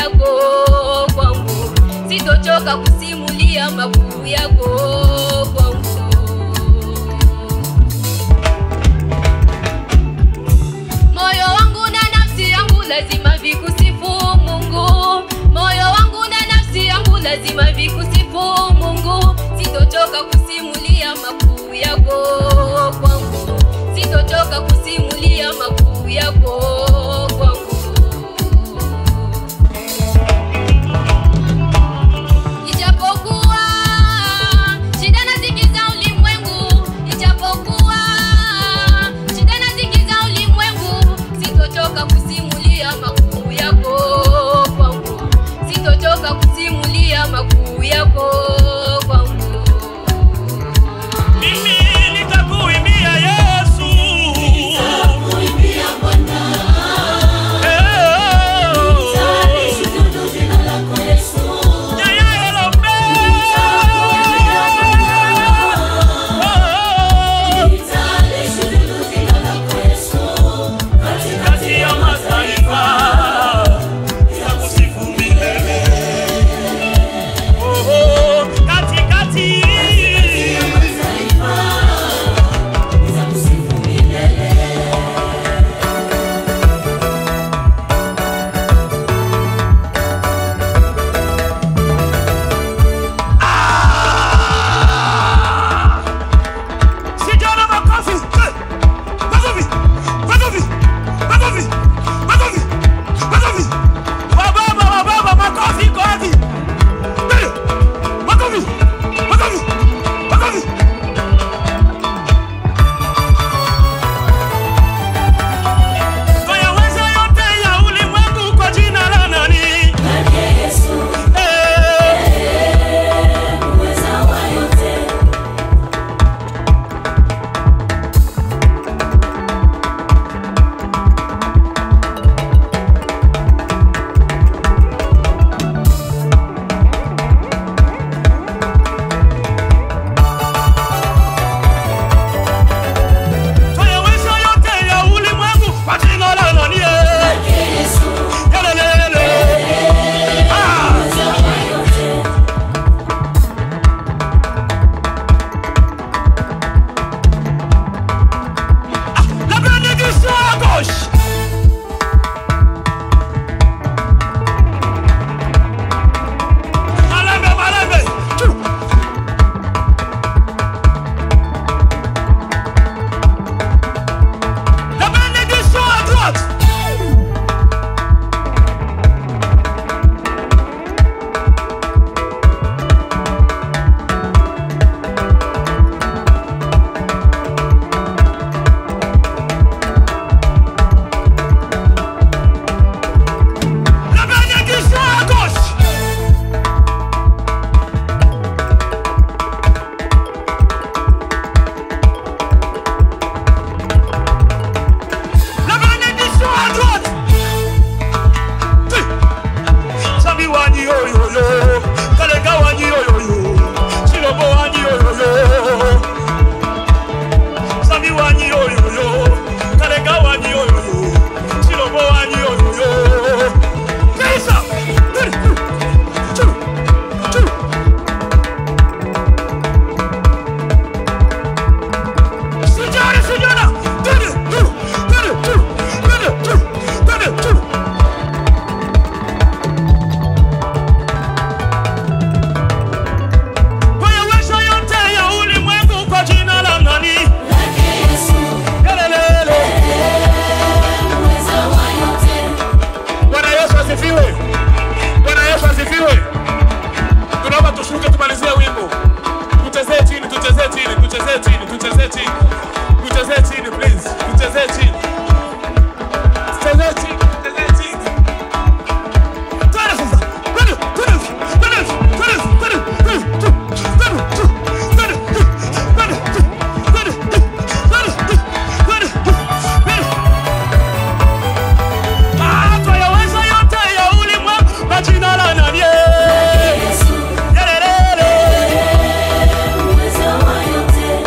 yako kwangu, sitochoka kusimulia makuu yako kwangu. Moyo wangu na nafsi yangu lazima vikusifu Mungu, moyo wangu na nafsi yangu lazima vikusifu Mungu, sitochoka kusimulia makuu yako kwangu, sitochoka kusimulia makuu yako kwangu. Ijapokuwa shida na dhiki za ulimwengu, ijapokuwa shida na dhiki za ulimwengu, sitochoka kusimulia makuu yako kwangu, sitochoka kusimulia makuu yako kwangu. Mimi nitakuimbia Yesu, nitakuimbia Bwana, nitalishukuru jina lako Yesu, nitalishukuru jina lako Yesu, katikati ya mataifa nitakusifu milele. Katikati ya mataifa nitakusifu milele. Sijana makofi, makofi, makofi, makofi, makofi, makofi. Wababa, makofi, kofi. Makofi, makofi, makofi. Tuyaweza yote ya ulimwengu kwa jina la nani? Yesu. Uweza wa yote. Tuyaweza yote ya ulimwengu kwa jina la nani? Yesu. Yelelele. Uweza wa yote. La bénédiction à gauche. Malembe. Tchou. La bénédiction à droite. La bénédiction à gauche. La bénédiction à droite. Sami wani yo yo yo, Kalenga wani yo yo yo, Chilobo wani yo yo yo. Sami wani yo yo yo, Kalenga wani yo yo yo, Chilobo wani yo yo yo. Pesa. Chulu. Sujana. Tuyaweza yote ya ulimwengu kwa jina la nani? Yelelele. Bwana Yesu asifiwe. Bwana Yesu asifiwe. Tunaomba tushuke tumalizie wimbo. Tuchezee chini, tuchezee chini, tuchezee chini, tuchezee chini. Tuchezee chini please. Tuchezee chini. Tuchezee chini, tuchezee chini. Twende sasa. Twende. Tuyaweza yote ya ulimwengu kwa jina la nani? Yelelele. Uweza wa yote.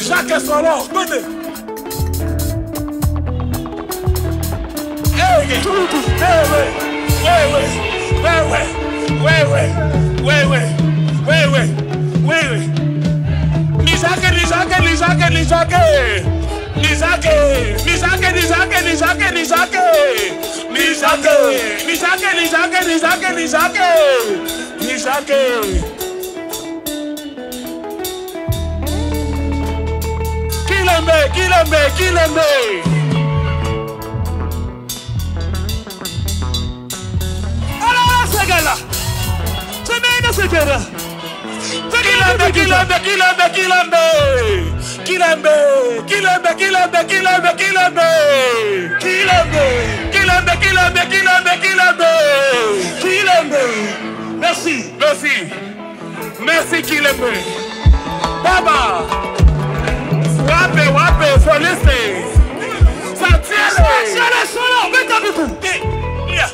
Jacques Solo, venez. Kilembe. Alors, Sagala. Semena Segera. Merci Kilembe. Baba. Wape, Soliste. Santiele. Solo, vete a tu. Yeah.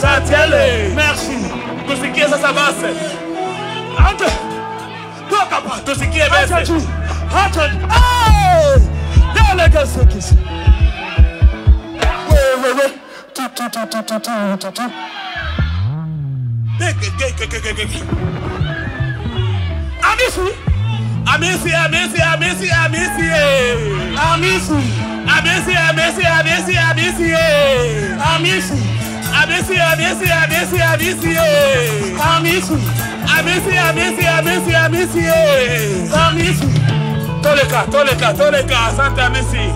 Santiele. Merci. Tu sais qui est ça va c'est. Entre. Toi capable. Tu sais qui est bien. Entre. Ah! Dans le gars c'est qui. Ouais. Tout. Tous les cas, Santa Amici.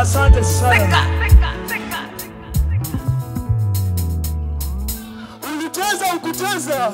Asante sana. Uliteza ukuteza.